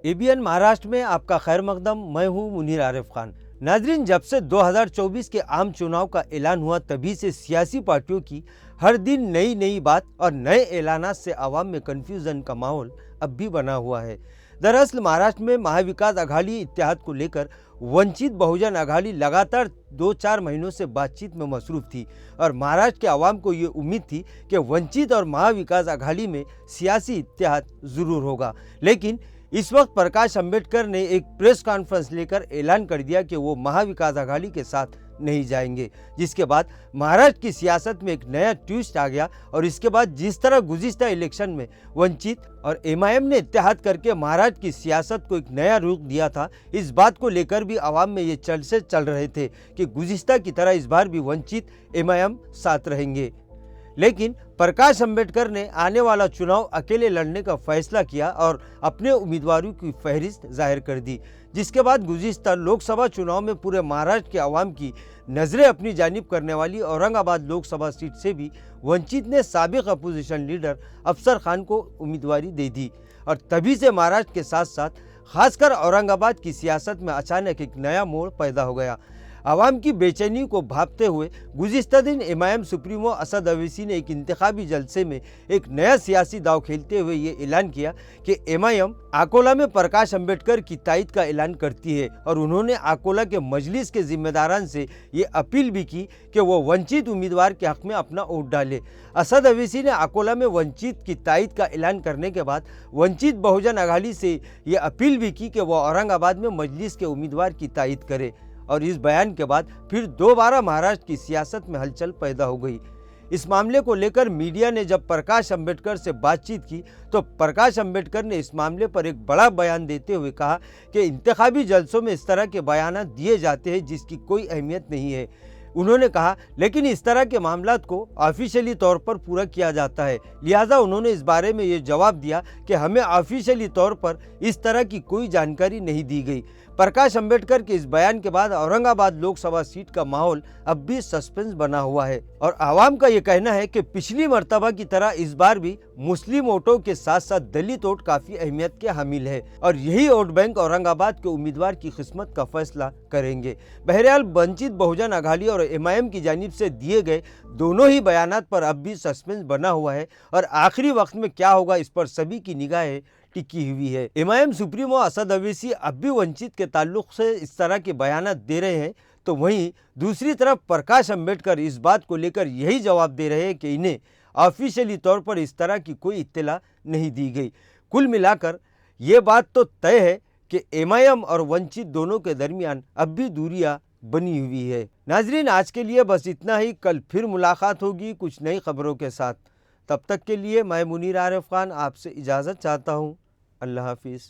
ABN Maharashtra में आपका खैर मकदम। मैं हूं मुनीर आरिफ खान। नाजरीन, जब से 2024 के आम चुनाव का ऐलान हुआ तभी से सियासी पार्टियों की हर दिन नई नई बात और नए ऐलानात से आवाम में कन्फ्यूजन का माहौल अब भी बना हुआ है। दरअसल महाराष्ट्र में महाविकास अघाड़ी इत्तेहाद को लेकर वंचित बहुजन अघाड़ी लगातार 2-4 महीनों से बातचीत में मसरूफ थी और महाराष्ट्र के आवाम को ये उम्मीद थी कि वंचित और महाविकास अघाड़ी में सियासी इत्तेहाद जरूर होगा। लेकिन इस वक्त प्रकाश अंबेडकर ने एक प्रेस कॉन्फ्रेंस लेकर ऐलान कर दिया कि वो महाविकास अघाड़ी के साथ नहीं जाएंगे, जिसके बाद महाराष्ट्र की सियासत में एक नया ट्विस्ट आ गया। और इसके बाद जिस तरह गुज़िश्ता इलेक्शन में वंचित और एमआईएम ने इत्तेहाद करके महाराष्ट्र की सियासत को एक नया रूप दिया था, इस बात को लेकर भी आवाम में ये चर्चे चल रहे थे कि गुज़िश्ता की तरह इस बार भी वंचित एमआईएम साथ रहेंगे। लेकिन प्रकाश अंबेडकर ने आने वाला चुनाव अकेले लड़ने का फैसला किया और अपने उम्मीदवारों की फहरिस्त जाहिर कर दी, जिसके बाद गुज़िश्ता लोकसभा चुनाव में पूरे महाराष्ट्र के आवाम की नज़रें अपनी जानिब करने वाली औरंगाबाद लोकसभा सीट से भी वंचित ने साबिक अपोजिशन लीडर अफसर खान को उम्मीदवारी दे दी। और तभी से महाराष्ट्र के साथ साथ खासकर औरंगाबाद की सियासत में अचानक एक नया मोड़ पैदा हो गया। आवाम की बेचैनी को भांपते हुए गुज़िश्ता दिन एमआईएम सुप्रीमो असद ओवैसी ने एक इंतखाबी जलसे में एक नया सियासी दाव खेलते हुए ये ऐलान किया कि एमआईएम अकोला में प्रकाश अंबेडकर की तायद का ऐलान करती है। और उन्होंने अकोला के मजलिस के जिम्मेदारान से ये अपील भी की कि वो वंचित उम्मीदवार के हक में अपना वोट डाले। असद ओवैसी ने अकोला में वंचित की तायद का ऐलान करने के बाद वंचित बहुजन अघाड़ी से ये अपील भी की कि वो औरंगाबाद में मजलिस के उम्मीदवार की तायद करे। और इस बयान के बाद फिर दोबारा महाराष्ट्र की सियासत में हलचल पैदा हो गई। इस मामले को लेकर मीडिया ने जब प्रकाश अंबेडकर से बातचीत की तो प्रकाश अंबेडकर ने इस मामले पर एक बड़ा बयान देते हुए कहा कि इंतखाबी जलसों में इस तरह के बयान दिए जाते हैं जिसकी कोई अहमियत नहीं है। उन्होंने कहा, लेकिन इस तरह के मामलात को ऑफिशियली तौर पर पूरा किया जाता है, लिहाजा उन्होंने इस बारे में ये जवाब दिया कि हमें ऑफिशियली तौर पर इस तरह की कोई जानकारी नहीं दी गई। प्रकाश अंबेडकर के इस बयान के बाद औरंगाबाद लोकसभा सीट का माहौल अब भी सस्पेंस बना हुआ है और आवाम का ये कहना है कि पिछली मर्तबा की तरह इस बार भी मुस्लिम वोटों के साथ साथ दलित वोट काफी अहमियत के हामिल है और यही वोट बैंक औरंगाबाद के उम्मीदवार की किस्मत का फैसला करेंगे। बहरहाल वंचित बहुजन अघाड़ी और एमआईएम की जानिब से दिए गए दोनों ही बयानात पर अब भी सस्पेंस बना हुआ है और आखिरी वक्त में क्या होगा इस पर सभी की निगाहें टिकी हुई है। एमआईएम सुप्रीमो असद ओवैसी अब भी वंचित के ताल्लुक से इस तरह के बयानात दे रहे हैं, तो वहीं दूसरी तरफ प्रकाश अंबेडकर इस बात को लेकर यही जवाब दे रहे हैं कि इन्हें ऑफिशियली तौर पर इस तरह की कोई इत्तला नहीं दी गई। कुल मिलाकर ये बात तो तय है कि एमआईएम और वंचित दोनों के दरमियान अब भी दूरियां बनी हुई है। नाजरीन, आज के लिए बस इतना ही। कल फिर मुलाकात होगी कुछ नई खबरों के साथ। तब तक के लिए मैं मुनीर आरिफ खान आपसे इजाज़त चाहता हूँ। अल्लाह हाफिज़।